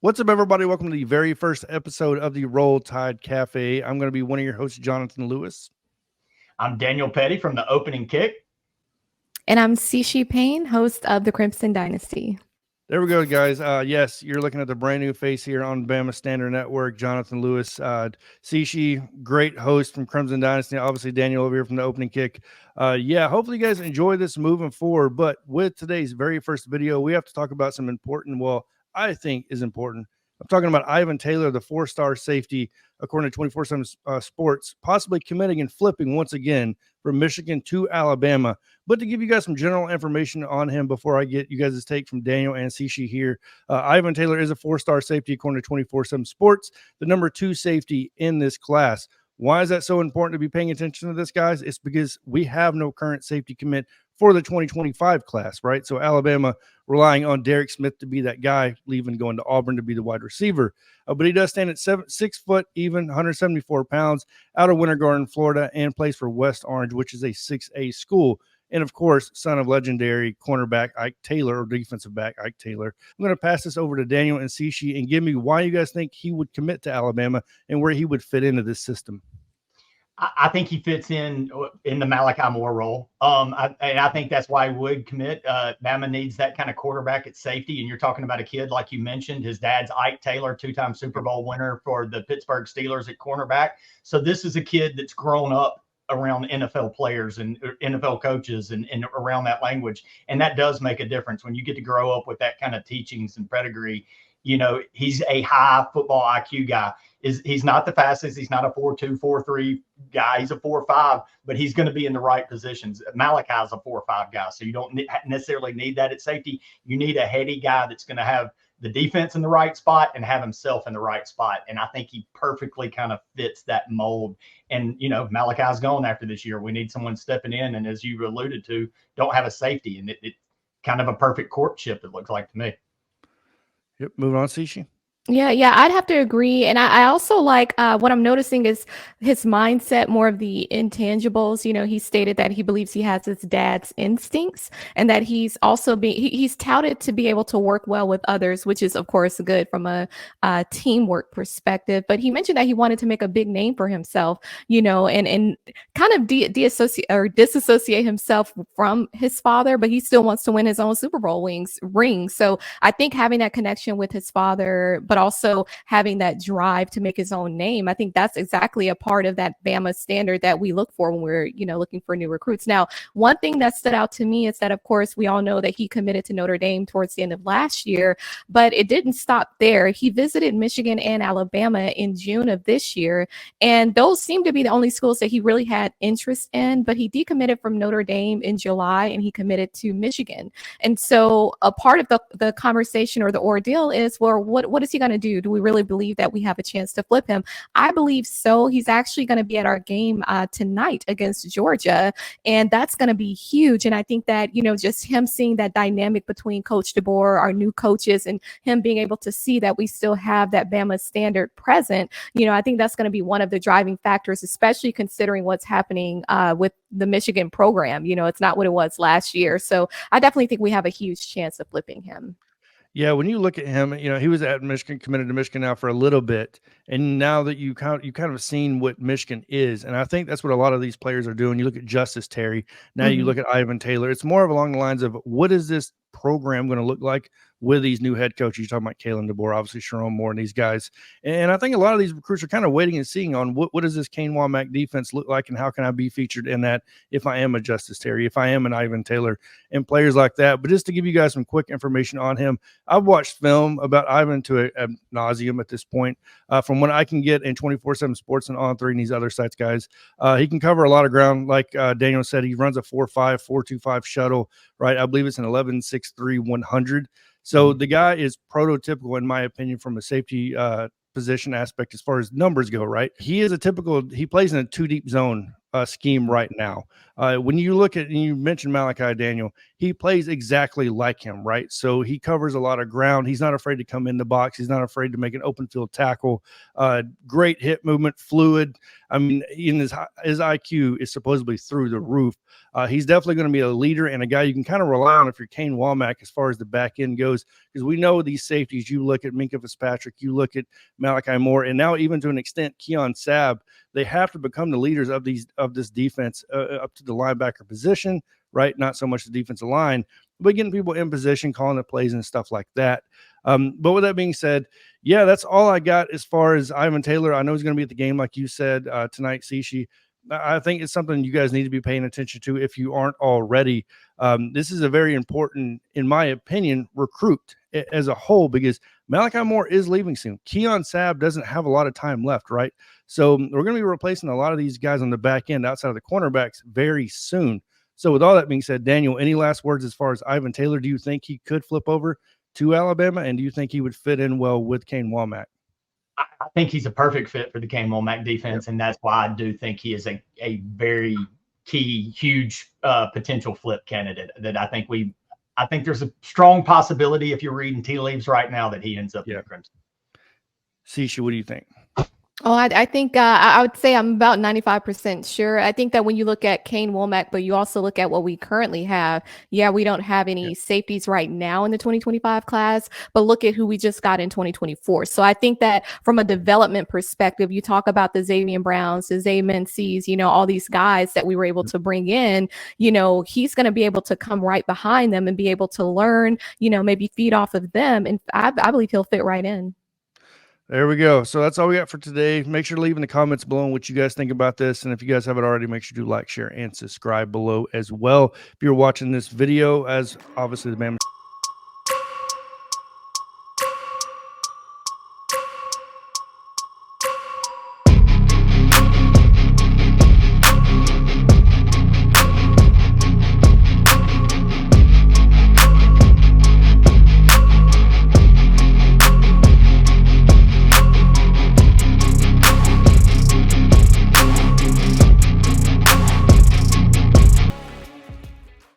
What's up, everybody? Welcome to the very first episode of the Roll Tide Cafe. I'm going to be one of your hosts, Jonathan Lewis. I'm Daniel Petty from the Opening Kick. And I'm Cece Payne, host of the Crimson Dynasty. There we go, guys. Yes, you're looking at the brand new face here on Bama Standard Network, Jonathan Lewis. Cece, great host from Crimson Dynasty. Obviously, Daniel over here from the Opening Kick. Hopefully you guys enjoy this moving forward. But with today's very first video, we have to talk about some important, I think is important. I'm talking about Ivan Taylor, the four-star safety, according to 24/7 Sports, possibly committing and flipping once again from Michigan to Alabama. But to give you guys some general information on him before I get you guys' take from Daniel and Cece here, Ivan Taylor is a four-star safety according to 24/7 Sports, the number 2 safety in this class. Why is that so important to be paying attention to this, guys? It's because we have no current safety commit for the 2025 class, right? So Alabama relying on Derick Smith to be that guy, leaving going to Auburn to be the wide receiver. But he does stand at 6 foot, even 174 pounds, out of Winter Garden, Florida, and plays for West Orange, which is a 6A school. And, of course, son of legendary cornerback Ike Taylor, or defensive back Ike Taylor. I'm going to pass this over to Daniel and Cece and give me why you guys think he would commit to Alabama and where he would fit into this system. I think he fits in the Malachi Moore role. I think that's why he would commit. Bama needs that kind of quarterback at safety. And you're talking about a kid, like you mentioned, his dad's Ike Taylor, 2-time Super Bowl winner for the Pittsburgh Steelers at cornerback. So this is a kid that's grown up around NFL players and NFL coaches and around that language. And that does make a difference when you get to grow up with that kind of teachings and pedigree. You know, he's a high football IQ guy. He's not the fastest. He's not a 4.2, 4.3 guy. He's a 4.5, but he's going to be in the right positions. Malachi's a 4.5 guy, so you don't necessarily need that at safety. You need a heady guy that's going to have the defense in the right spot and have himself in the right spot. And I think he perfectly kind of fits that mold. And, you know, Malachi's gone after this year. We need someone stepping in. And as you alluded to, don't have a safety. And it kind of a perfect courtship, it looks like to me. Yep. Moving on, Cece. Yeah, I'd have to agree. And I also like what I'm noticing is his mindset, more of the intangibles. You know, he stated that he believes he has his dad's instincts and that he's also he's touted to be able to work well with others, which is, of course, good from a teamwork perspective. But he mentioned that he wanted to make a big name for himself, you know, and kind of disassociate himself from his father, but he still wants to win his own Super Bowl ring. So I think having that connection with his father, but also having that drive to make his own name. I think that's exactly a part of that Bama standard that we look for when we're, you know, looking for new recruits. Now, one thing that stood out to me is that, of course, we all know that he committed to Notre Dame towards the end of last year, but it didn't stop there. He visited Michigan and Alabama in June of this year, and those seem to be the only schools that he really had interest in, but he decommitted from Notre Dame in July and he committed to Michigan. And so a part of the conversation or the ordeal is, well, what is he going to do? Do we really believe that we have a chance to flip him? I believe so. He's actually going to be at our game tonight against Georgia, and that's going to be huge. And I think that, you know, just him seeing that dynamic between Coach DeBoer, our new coaches, and him being able to see that we still have that Bama standard present, you know, I think that's going to be one of the driving factors, especially considering what's happening with the Michigan program. You know, it's not what it was last year. So I definitely think we have a huge chance of flipping him. Yeah, when you look at him, you know, he was at Michigan, committed to Michigan now for a little bit, and now that you kind of seen what Michigan is, and I think that's what a lot of these players are doing. You look at Justice Terry, now you look at Ivan Taylor. It's more of along the lines of, what is this program going to look like with these new head coaches? You're talking about Kalen DeBoer, obviously Sharon Moore, and these guys. And I think a lot of these recruits are kind of waiting and seeing on what does this Kane Womack defense look like, and how can I be featured in that if I am a Justice Terry, if I am an Ivan Taylor, and players like that. But just to give you guys some quick information on him, I've watched film about Ivan to ad nauseum at this point. From what I can get in 24/7 Sports and On3 and these other sites, guys, he can cover a lot of ground. Like Daniel said, he runs a 4.5, 4.25 shuttle, right? I believe it's an 11.63 100. So the guy is prototypical, in my opinion, from a safety position aspect as far as numbers go, right? He is he plays in a 2 deep zone scheme right now. When you look at, and you mentioned Malachi Daniel, he plays exactly like him, right? So he covers a lot of ground. He's not afraid to come in the box. He's not afraid to make an open field tackle. Great hip movement, fluid. I mean, in his IQ is supposedly through the roof. He's definitely going to be a leader and a guy you can kind of rely on if you're Kane Womack as far as the back end goes, because we know these safeties. You look at Minkah Fitzpatrick, you look at Malachi Moore, and now even to an extent Keon Sabb. They have to become the leaders of this defense up to the linebacker position, right? Not so much the defensive line, but getting people in position, calling the plays and stuff like that. But with that being said, yeah, that's all I got as far as Ivan Taylor. I know he's going to be at the game, like you said, tonight, Cece. I think it's something you guys need to be paying attention to if you aren't already. This is a very important, in my opinion, recruit as a whole, because Malachi Moore is leaving soon. Keon Sabb doesn't have a lot of time left, right? So we're going to be replacing a lot of these guys on the back end outside of the cornerbacks very soon. So with all that being said, Daniel, any last words as far as Ivan Taylor? Do you think he could flip over to Alabama, and do you think he would fit in well with Kane Womack? I think he's a perfect fit for the Kane Womack defense, and that's why I do think he is a very key, huge potential flip candidate. That I think there's a strong possibility, if you're reading tea leaves right now, that he ends up in the Crimson. Cece, what do you think? Oh, I think I would say I'm about 95% sure. I think that when you look at Kane Womack, but you also look at what we currently have, yeah, we don't have any safeties right now in the 2025 class, but look at who we just got in 2024. So I think that from a development perspective, you talk about the Xavier Browns, the Zay Menzies, all these guys that we were able to bring in, he's going to be able to come right behind them and be able to learn, maybe feed off of them. And I believe he'll fit right in. There we go. So that's all we got for today. Make sure to leave in the comments below what you guys think about this. And if you guys haven't already, make sure to like, share, and subscribe below as well. If you're watching this video, as obviously the Bama